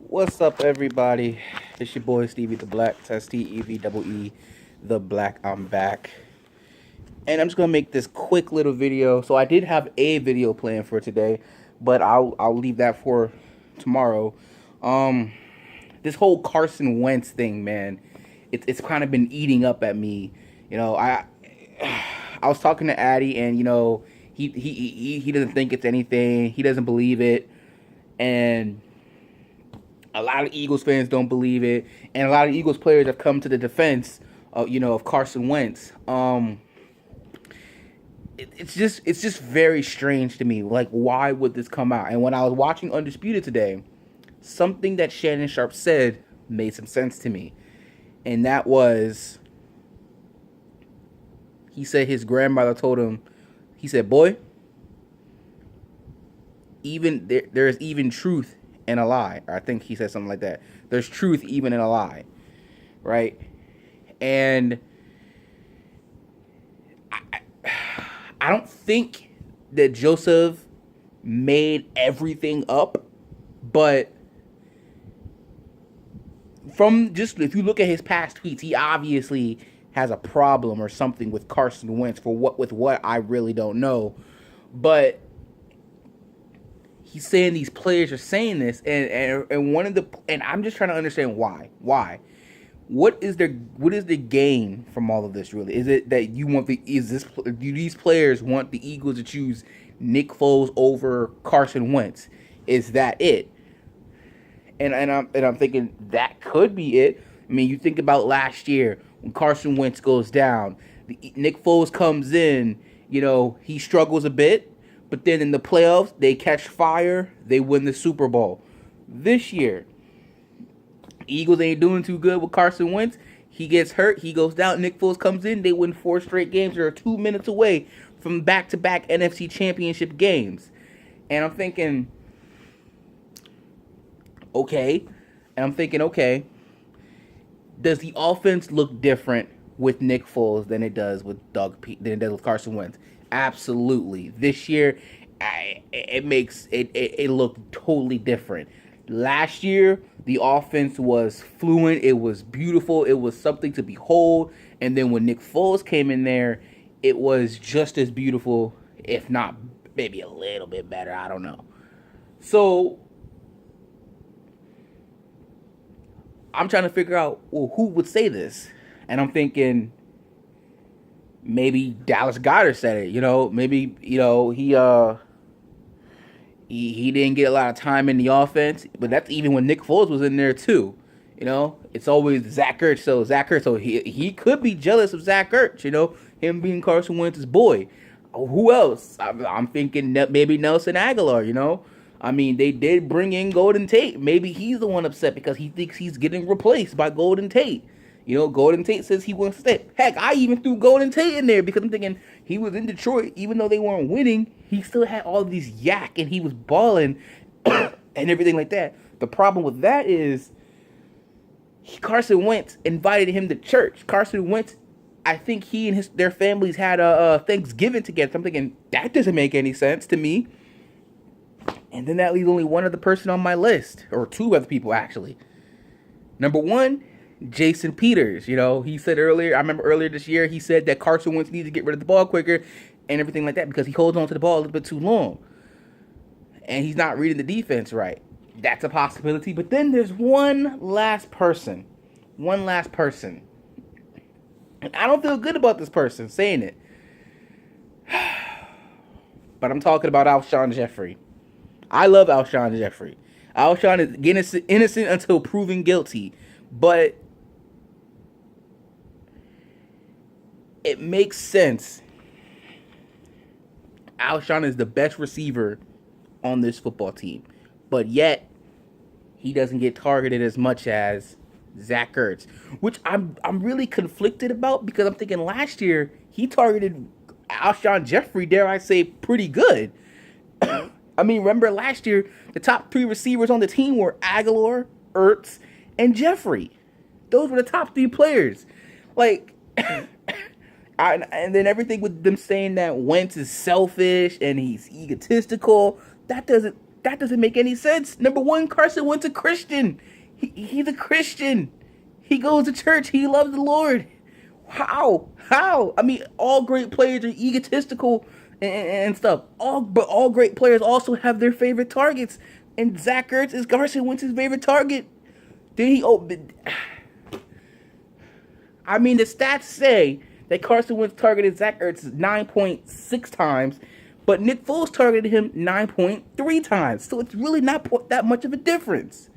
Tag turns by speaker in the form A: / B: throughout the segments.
A: What's up, everybody? It's your boy Stevie the Black, Steve the Black. I'm back, and I'm just gonna make this quick little video. So I did have a video planned for today, but I'll leave that for tomorrow. Um, this whole Carson Wentz thing, man, it's kind of been eating up at me. I was talking to Addy, and he doesn't think it's anything. He doesn't believe it, and a lot of Eagles fans don't believe it, and a lot of Eagles players have come to the defense of Carson Wentz. It's just very strange to me. Like, why would this come out? And when I was watching Undisputed today, something that Shannon Sharp said made some sense to me, and that was, he said his grandmother told him, he said, "Boy, there's even truth in a lie." Or I think he said something like that. There's truth even in a lie, right? And I don't think that Joseph made everything up, but from just, if you look at his past tweets, he obviously has a problem or something with Carson Wentz with what I really don't know. But he's saying these players are saying this, and one of the, and I'm just trying to understand why. What is the gain from all of this, really? Is it that do these players want the Eagles to choose Nick Foles over Carson Wentz? Is that it? And I'm thinking that could be it. I mean, you think about last year when Carson Wentz goes down, Nick Foles comes in. He struggles a bit, but then in the playoffs they catch fire. They win the Super Bowl. This year, Eagles ain't doing too good with Carson Wentz. He gets hurt. He goes down. Nick Foles comes in. They win 4 straight games. They're 2 minutes away from back-to-back NFC Championship games. And I'm thinking, okay. Does the offense look different with Nick Foles than it does with Carson Wentz? Absolutely. This year, it makes it look totally different. Last year, the offense was fluent. It was beautiful. It was something to behold. And then when Nick Foles came in there, it was just as beautiful, if not maybe a little bit better. I don't know. So I'm trying to figure out, well, who would say this? And I'm thinking maybe Dallas Goedert said it. Maybe he didn't get a lot of time in the offense, but that's even when Nick Foles was in there too. It's always Zach Ertz. So he could be jealous of Zach Ertz. Him being Carson Wentz's boy. Who else? I'm thinking maybe Nelson Aguilar. I mean, they did bring in Golden Tate. Maybe he's the one upset because he thinks he's getting replaced by Golden Tate. Golden Tate says he wants to stay. Heck, I even threw Golden Tate in there because I'm thinking he was in Detroit. Even though they weren't winning, he still had all these yak and he was balling and everything like that. The problem with that is Carson Wentz invited him to church. Carson Wentz, I think he and their families had a Thanksgiving together. So I'm thinking, that doesn't make any sense to me. And then that leaves only one other person on my list, or 2 other people actually. Number 1, Jason Peters. He said earlier, I remember earlier this year, he said that Carson Wentz needs to get rid of the ball quicker and everything like that because he holds on to the ball a little bit too long. And he's not reading the defense right. That's a possibility. But then there's one last person. And I don't feel good about this person saying it. But I'm talking about Alshon Jeffrey. I love Alshon Jeffrey. Alshon is innocent until proven guilty. But it makes sense. Alshon is the best receiver on this football team. But yet, he doesn't get targeted as much as Zach Ertz. Which I'm really conflicted about because I'm thinking last year, he targeted Alshon Jeffrey, dare I say, pretty good. I mean, remember last year, the top 3 receivers on the team were Aguilar, Ertz, and Jeffrey. Those were the top 3 players. Like, and then everything with them saying that Wentz is selfish and he's egotistical, that That doesn't make any sense. Number one, Carson Wentz a Christian. He's a Christian. He goes to church. He loves the Lord. How? How? I mean, all great players are egotistical and stuff. But all great players also have their favorite targets. And Zach Ertz is Carson Wentz's favorite target. Did he? I mean, the stats say that Carson Wentz targeted Zach Ertz 9.6 times, but Nick Foles targeted him 9.3 times. So it's really not that much of a difference.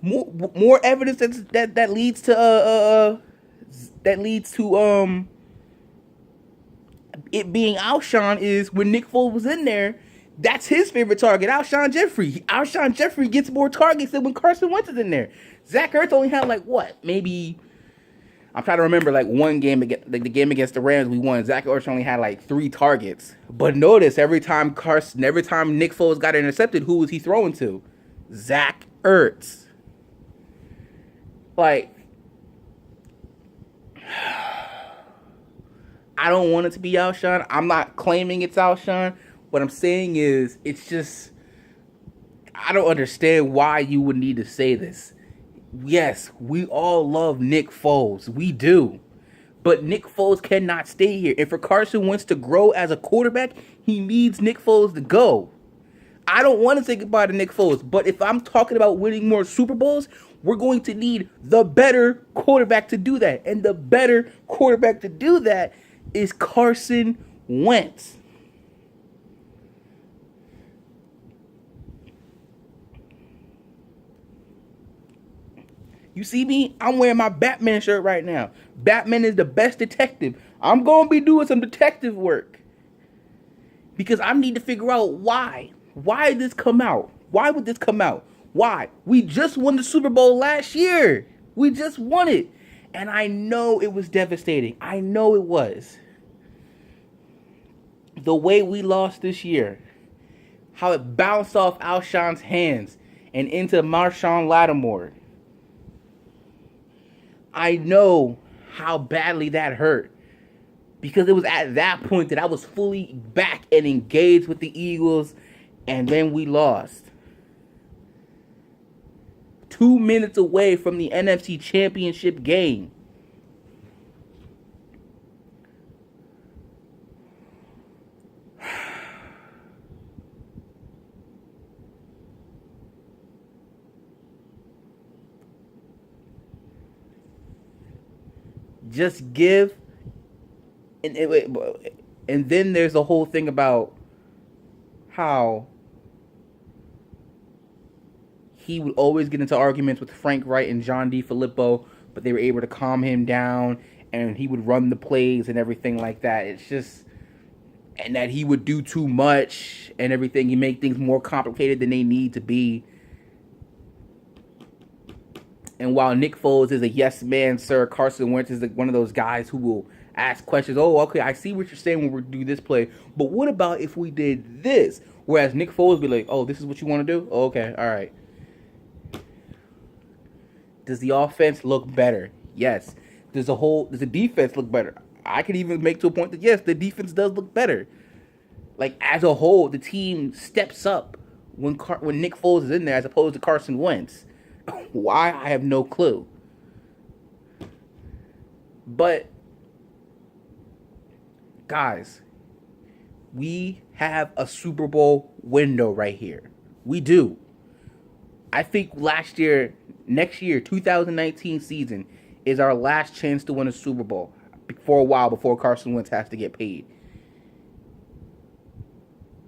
A: More evidence that leads to it being Alshon is when Nick Foles was in there. That's his favorite target, Alshon Jeffrey. Alshon Jeffrey gets more targets than when Carson Wentz is in there. Zach Ertz only had maybe, I'm trying to remember, one game, the game against the Rams we won. Zach Ertz only had 3 targets. But notice every time Nick Foles got intercepted, who was he throwing to? Zach Ertz. I don't want it to be Alshon. I'm not claiming it's Alshon. What I'm saying is, it's just, I don't understand why you would need to say this. Yes, we all love Nick Foles. We do. But Nick Foles cannot stay here. And for Carson Wentz to grow as a quarterback, he needs Nick Foles to go. I don't want to say goodbye to Nick Foles, but if I'm talking about winning more Super Bowls, we're going to need the better quarterback to do that. And the better quarterback to do that is Carson Wentz. You see me? I'm wearing my Batman shirt right now. Batman is the best detective. I'm going to be doing some detective work. Because I need to figure out why. Why did this come out? Why would this come out? Why? We just won the Super Bowl last year. We just won it. And I know it was devastating. I know it was. The way we lost this year. How it bounced off Alshon's hands and into Marshawn Lattimore. I know how badly that hurt. Because it was at that point that I was fully back and engaged with the Eagles. And then we lost. 2 minutes away from the NFC Championship game. Just give, and then there's the whole thing about how he would always get into arguments with Frank Wright and John DeFilippo, but they were able to calm him down, and he would run the plays and everything like that. It's just, and that he would do too much and everything. He make things more complicated than they need to be. And while Nick Foles is a yes man, sir, Carson Wentz is one of those guys who will ask questions. Oh, okay, I see what you're saying when we do this play, but what about if we did this? Whereas Nick Foles be like, oh, this is what you want to do? Oh, okay, all right. Does the offense look better? Yes. Does the defense look better? I could even make to a point that, yes, the defense does look better. As a whole, the team steps up when Nick Foles is in there as opposed to Carson Wentz. Why? I have no clue. But, guys, we have a Super Bowl window right here. We do. I think next year, 2019 season, is our last chance to win a Super Bowl for a while before Carson Wentz has to get paid.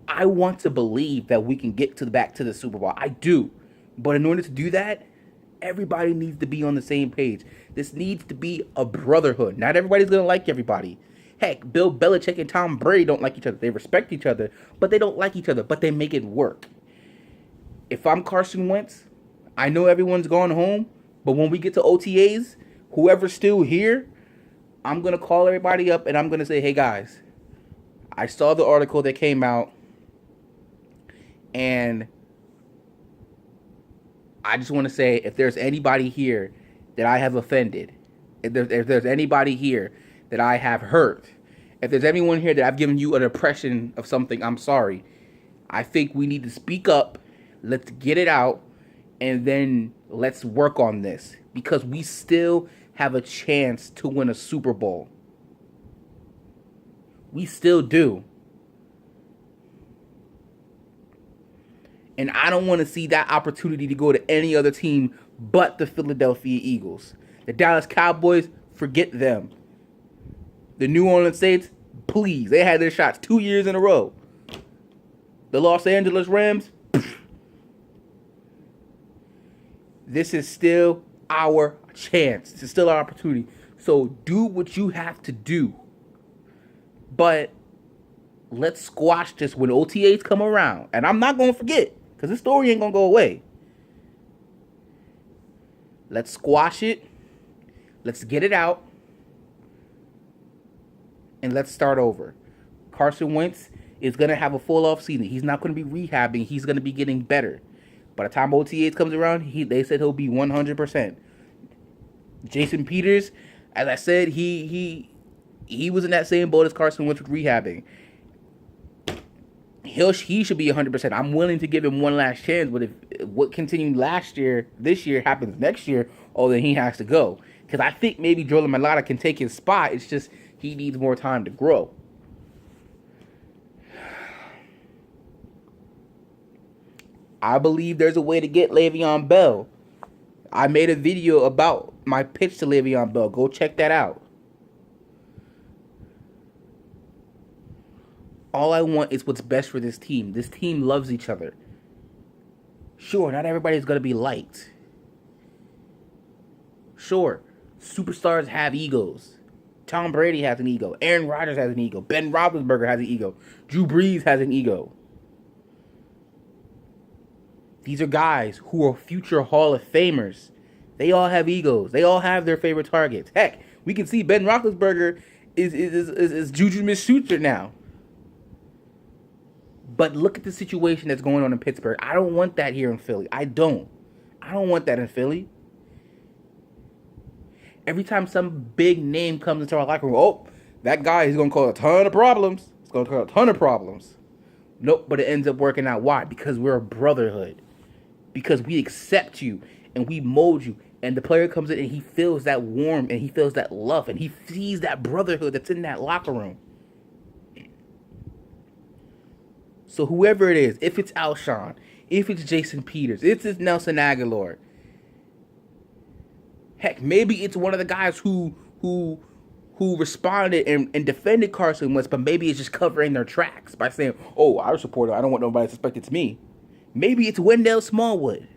A: I want to believe that we can get back to the Super Bowl. I do. But in order to do that, everybody needs to be on the same page. This needs to be a brotherhood. Not everybody's going to like everybody. Heck, Bill Belichick and Tom Brady don't like each other. They respect each other, but they don't like each other. But they make it work. If I'm Carson Wentz, I know everyone's gone home, but when we get to OTAs, whoever's still here, I'm going to call everybody up and I'm going to say, hey guys, I saw the article that came out and I just want to say, if there's anybody here that I have offended, if there's anybody here that I have hurt, if there's anyone here that I've given you an impression of something, I'm sorry. I think we need to speak up. Let's get it out, and then let's work on this because we still have a chance to win a Super Bowl. We still do. And I don't want to see that opportunity to go to any other team but the Philadelphia Eagles. The Dallas Cowboys, forget them. The New Orleans Saints, please. They had their shots 2 years in a row. The Los Angeles Rams, this is still our chance. This is still our opportunity. So do what you have to do. But let's squash this when OTAs come around. And I'm not going to forget, because this story ain't going to go away. Let's squash it. Let's get it out. And let's start over. Carson Wentz is going to have a full off season. He's not going to be rehabbing. He's going to be getting better. By the time OTAs comes around, they said he'll be 100%. Jason Peters, as I said, he was in that same boat as Carson Wentz with rehabbing. He should be 100%. I'm willing to give him one last chance, but if what continued this year happens next year, then he has to go. Because I think maybe Jordan Mailata can take his spot. It's just he needs more time to grow. I believe there's a way to get Le'Veon Bell. I made a video about my pitch to Le'Veon Bell. Go check that out. All I want is what's best for this team. This team loves each other. Sure, not everybody's going to be liked. Sure, superstars have egos. Tom Brady has an ego. Aaron Rodgers has an ego. Ben Roethlisberger has an ego. Drew Brees has an ego. These are guys who are future Hall of Famers. They all have egos. They all have their favorite targets. Heck, we can see Ben Roethlisberger is Juju Smith-Schuster now. But look at the situation that's going on in Pittsburgh. I don't want that here in Philly. I don't want that in Philly. Every time some big name comes into our locker room, that guy is going to cause a ton of problems. It's going to cause a ton of problems. Nope, but it ends up working out. Why? Because we're a brotherhood. Because we accept you and we mold you. And the player comes in and he feels that warmth and he feels that love and he sees that brotherhood that's in that locker room. So whoever it is, if it's Alshon, if it's Jason Peters, if it's Nelson Aguilar, heck, maybe it's one of the guys who responded and defended Carson Wentz, but maybe it's just covering their tracks by saying, I support him. I don't want nobody to suspect it's me. Maybe it's Wendell Smallwood.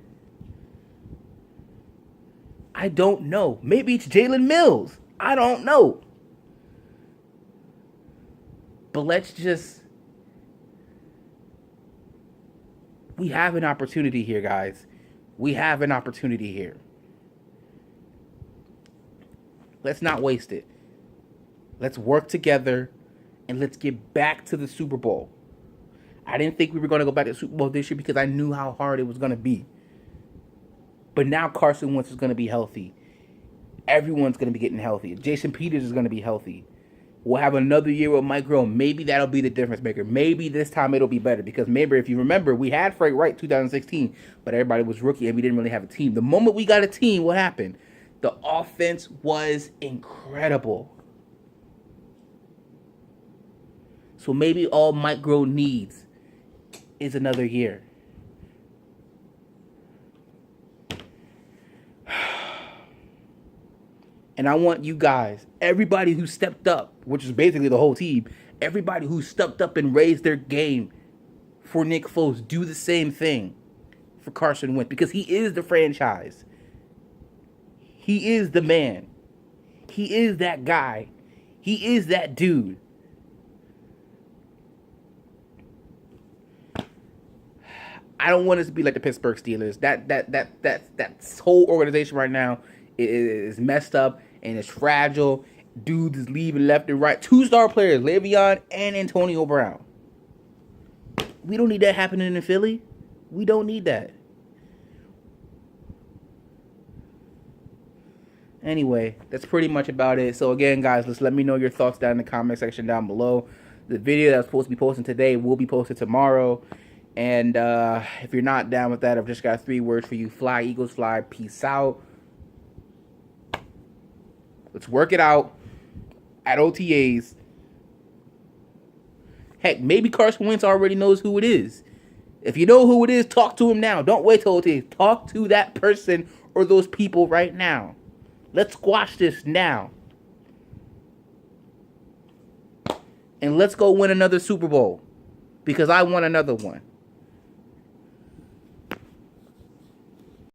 A: I don't know. Maybe it's Jalen Mills. I don't know. But we have an opportunity here, guys. We have an opportunity here. Let's not waste it. Let's work together and let's get back to the Super Bowl. I didn't think we were going to go back to the Super Bowl this year because I knew how hard it was going to be. But now Carson Wentz is going to be healthy. Everyone's going to be getting healthy. Jason Peters is going to be healthy. We'll have another year with Mike Groh. Maybe that'll be the difference maker. Maybe this time it'll be better. Because maybe if you remember, we had Frank Wright 2016, but everybody was rookie and we didn't really have a team. The moment we got a team, what happened? The offense was incredible. So maybe all Mike Groh needs is another year. And I want you guys, everybody who stepped up, which is basically the whole team, everybody who stepped up and raised their game for Nick Foles, do the same thing for Carson Wentz. Because he is the franchise. He is the man. He is that guy. He is that dude. I don't want us to be like the Pittsburgh Steelers. That whole organization right now is messed up and it's fragile. Dudes is leaving left and right. 2-star players, Le'Veon and Antonio Brown. We don't need that happening in Philly. We don't need that. Anyway, that's pretty much about it. So again, guys, just let me know your thoughts down in the comment section down below. The video that was supposed to be posted today will be posted tomorrow. And if you're not down with that, I've just got 3 words for you. Fly, Eagles, fly. Peace out. Let's work it out at OTAs. Heck, maybe Carson Wentz already knows who it is. If you know who it is, talk to him now. Don't wait till OTAs. Talk to that person or those people right now. Let's squash this now. And let's go win another Super Bowl. Because I want another one.